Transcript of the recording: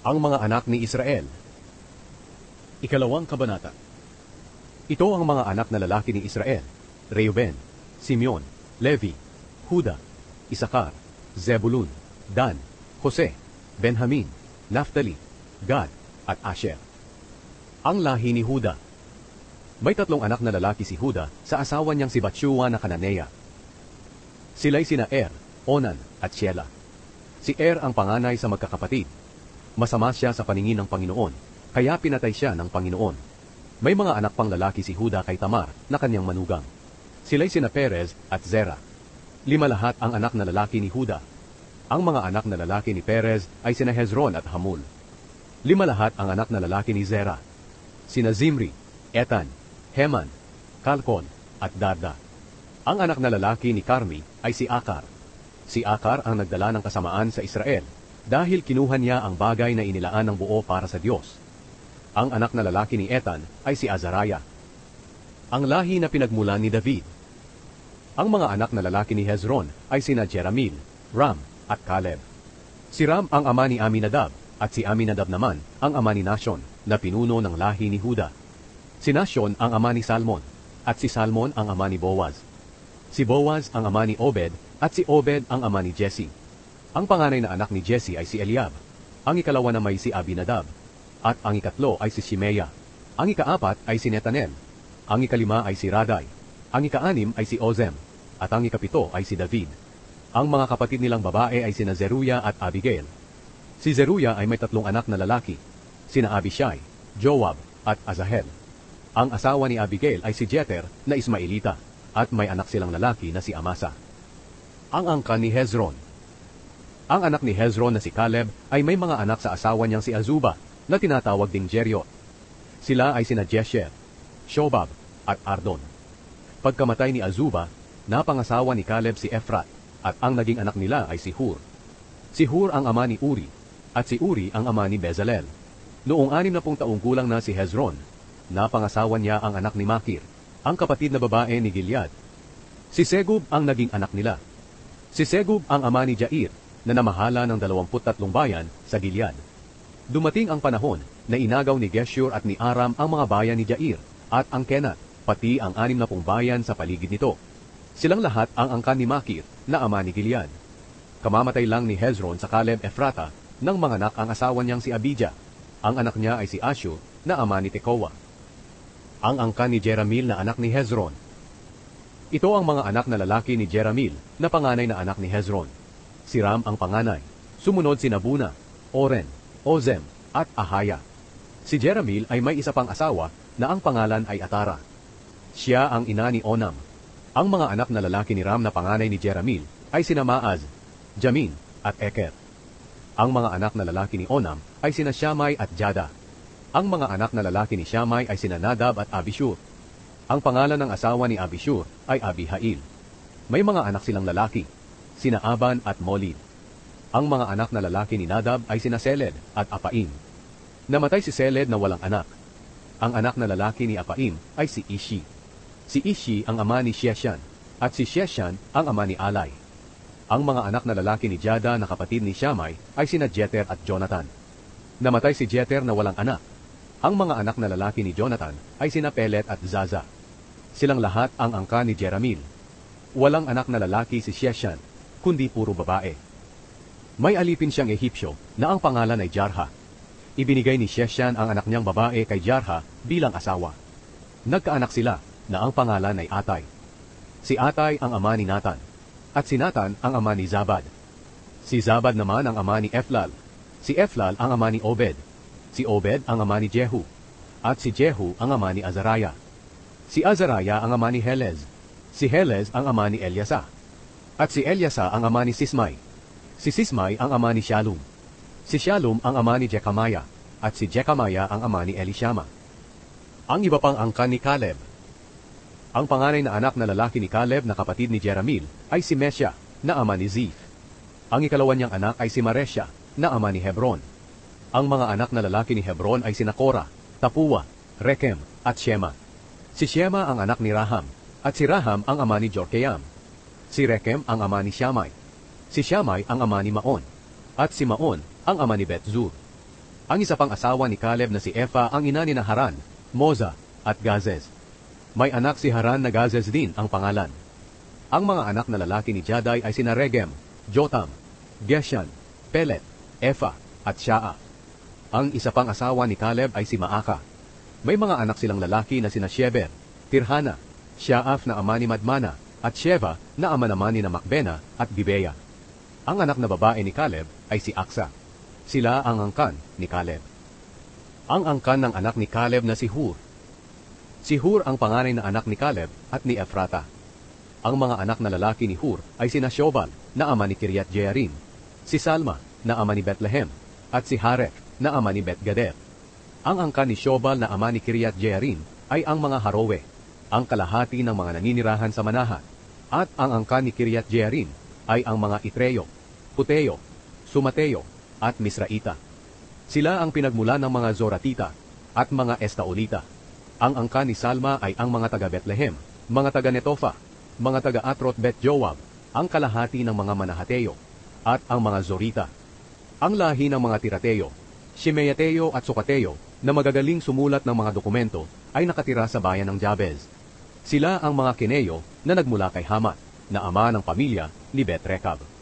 Ang mga anak ni Israel. Ikalawang kabanata. Ito ang mga anak na lalaki ni Israel: Reuben, Simeon, Levi, Huda, Isakar, Zebulun, Dan, Jose, Benjamin, Naphtali, Gad, at Asher. Ang lahi ni Huda. May 3 anak na lalaki si Huda sa asawa niyang si Batshua na Kananea. Sila'y sina Er, Onan, at Shelah. Si Er ang panganay sa magkakapatid. Masama siya sa paningin ng Panginoon, kaya pinatay siya ng Panginoon. May mga anak pang lalaki si Huda kay Tamar na kanyang manugang. Sila'y sina Perez at Zerah. 5 lahat ang anak na lalaki ni Huda. Ang mga anak na lalaki ni Perez ay sina Hezron at Hamul. 5 lahat ang anak na lalaki ni Zerah. Sina Zimri, Etan, Heman, Kalkol, at Darda. Ang anak na lalaki ni Carmi ay si Akar. Si Akar ang nagdala ng kasamaan sa Israel dahil kinuha niya ang bagay na inilaan ng buo para sa Diyos. Ang anak na lalaki ni Etan ay si Azariah. Ang lahi na pinagmulan ni David. Ang mga anak na lalaki ni Hezron ay sina Jeramil, Ram, at Caleb. Si Ram ang ama ni Aminadab, at si Aminadab naman ang ama ni Nashon, na pinuno ng lahi ni Huda. Si Nashon ang ama ni Salmon, at si Salmon ang ama ni Boaz. Si Boaz ang ama ni Obed, at si Obed ang ama ni Jesse. Ang panganay na anak ni Jesse ay si Eliab. Ang ikalawa na may si Abinadab. At ang ikatlo ay si Shimeya. Ang ikaapat ay si Netanel. Ang ikalima ay si Raday. Ang ikaanim ay si Ozem. At ang ikapito ay si David. Ang mga kapatid nilang babae ay sina Zeruya at Abigail. Si Zeruya ay may 3 anak na lalaki, sina Abishai, Joab, at Asahel. Ang asawa ni Abigail ay si Jeter na Ismaelita, at may anak silang lalaki na si Amasa. Ang angkan ni Hezron. Ang anak ni Hezron na si Caleb ay may mga anak sa asawa niyang si Azuba na tinatawag ding Jeriot. Sila ay sina Jesher, Shobab, at Ardon. Pagkamatay ni Azuba, napangasawa ni Caleb si Ephrat, at ang naging anak nila ay si Hur. Si Hur ang ama ni Uri, at si Uri ang ama ni Bezalel. Noong 60 taong gulang na si Hezron, napangasawa niya ang anak ni Makir, ang kapatid na babae ni Gilead. Si Segub ang naging anak nila. Si Segub ang ama ni Jair, na namahala ng 23 bayan sa Gilead. Dumating ang panahon na inagaw ni Geshur at ni Aram ang mga bayan ni Jair at ang Kenat, pati ang 60 bayan sa paligid nito. Silang lahat ang angkan ni Makir na ama ni Gilead. Kamamatay lang ni Hezron sa Caleb Ephrata nang manganak ang asawa niyang si Abijah. Ang anak niya ay si Ashur na ama ni Tekoa. Ang angkan ni Jeramil na anak ni Hezron. Ito ang mga anak na lalaki ni Jeramil na panganay na anak ni Hezron. Si Ram ang panganay. Sumunod si Nabuna, Oren, Ozem, at Ahaya. Si Jeramil ay may isa pang asawa na ang pangalan ay Atara. Siya ang ina ni Onam. Ang mga anak na lalaki ni Ram na panganay ni Jeramil ay sina Maaz, Jamin, at Eker. Ang mga anak na lalaki ni Onam ay sina Shammai at Jada. Ang mga anak na lalaki ni Shammai ay sina Nadab at Abishur. Ang pangalan ng asawa ni Abishur ay Abihail. May mga anak silang lalaki, sina Aban at Molid. Ang mga anak na lalaki ni Nadab ay sina Seled at Apaim. Namatay si Seled na walang anak. Ang anak na lalaki ni Apaim ay si Ishi. Si Ishi ang ama ni Sheshan, at si Sheshan ang ama ni Alai. Ang mga anak na lalaki ni Jada na kapatid ni Shammai ay sina Jeter at Jonathan. Namatay si Jeter na walang anak. Ang mga anak na lalaki ni Jonathan ay sina Pelet at Zaza. Silang lahat ang angkan ni Jeramil. Walang anak na lalaki si Sheshan, kundi puro babae. May alipin siyang Ehipsyo na ang pangalan ay Jarha. Ibinigay ni Sheshan ang anak niyang babae kay Jarha bilang asawa. Nagkaanak sila na ang pangalan ay Atay. Si Atay ang ama ni Nathan, at si Nathan ang ama ni Zabad. Si Zabad naman ang ama ni Eflal. Si Eflal ang ama ni Obed. Si Obed ang ama ni Jehu. At si Jehu ang ama ni Azariah. Si Azariah ang ama ni Helez. Si Helez ang ama ni Eliasa. At si Eliasa ang ama ni Sismai. Si Sismai ang ama ni Shalom. Si Shalom ang ama ni Jecamiah. At si Jecamiah ang ama ni Elishama. Ang iba pang angkan ni Caleb. Ang panganay na anak na lalaki ni Caleb na kapatid ni Jeramil ay si Mesha na ama ni Ziph. Ang ikalawa niyang anak ay si Maresha na ama ni Hebron. Ang mga anak na lalaki ni Hebron ay sina Korah, Tapuwa, Rekem, at Shema. Si Shema ang anak ni Raham, at si Raham ang ama ni Jorkeam. Si Rekem ang ama ni Shammai. Si Shammai ang ama ni Maon, at si Maon ang ama ni Betzur. Ang isa pang asawa ni Caleb na si Epha ang ina ni Haran, Moza at Gazez. May anak si Haran na Gazez din ang pangalan. Ang mga anak na lalaki ni Jadai ay sina Regem, Jotam, Geshan, Pelet, Epha at Shaa. Ang isa pang asawa ni Caleb ay si Maaka. May mga anak silang lalaki na sina Sheber, Tirhana, Shaaf na ama ni Madmana at Sheva na ama naman ni Makbena at Gibeya. Ang anak na babae ni Caleb ay si Aksa. Sila ang angkan ni Caleb. Ang angkan ng anak ni Caleb na si Hur. Si Hur ang panganay na anak ni Caleb at ni Ephrata. Ang mga anak na lalaki ni Hur ay sina Shobal na ama ni Kiriat Jearim, si Salma na ama ni Bethlehem, at si Haref na ama ni Bet-gader. Ang angkan ni Shobal na ama ni Kiriat Jearim ay ang mga Harowe, ang kalahati ng mga naninirahan sa Manahat, at ang angkan ni Kiriat Jearim ay ang mga Itreo, Puteo, Sumateo, at Misraita. Sila ang pinagmula ng mga Zoratita at mga Estaolita. Ang angkan ni Salma ay ang mga taga-Bethlehem, mga taga-Netofa, mga taga-Atrot Bet-Joab, ang kalahati ng mga Manahateo, at ang mga Zorita. Ang lahi ng mga Tirateo, Shimeateo at Sukateo na magagaling sumulat ng mga dokumento ay nakatira sa bayan ng Jabez. Sila ang mga Kineo na nagmula kay Hamat, na ama ng pamilya ni Bet-Rekab.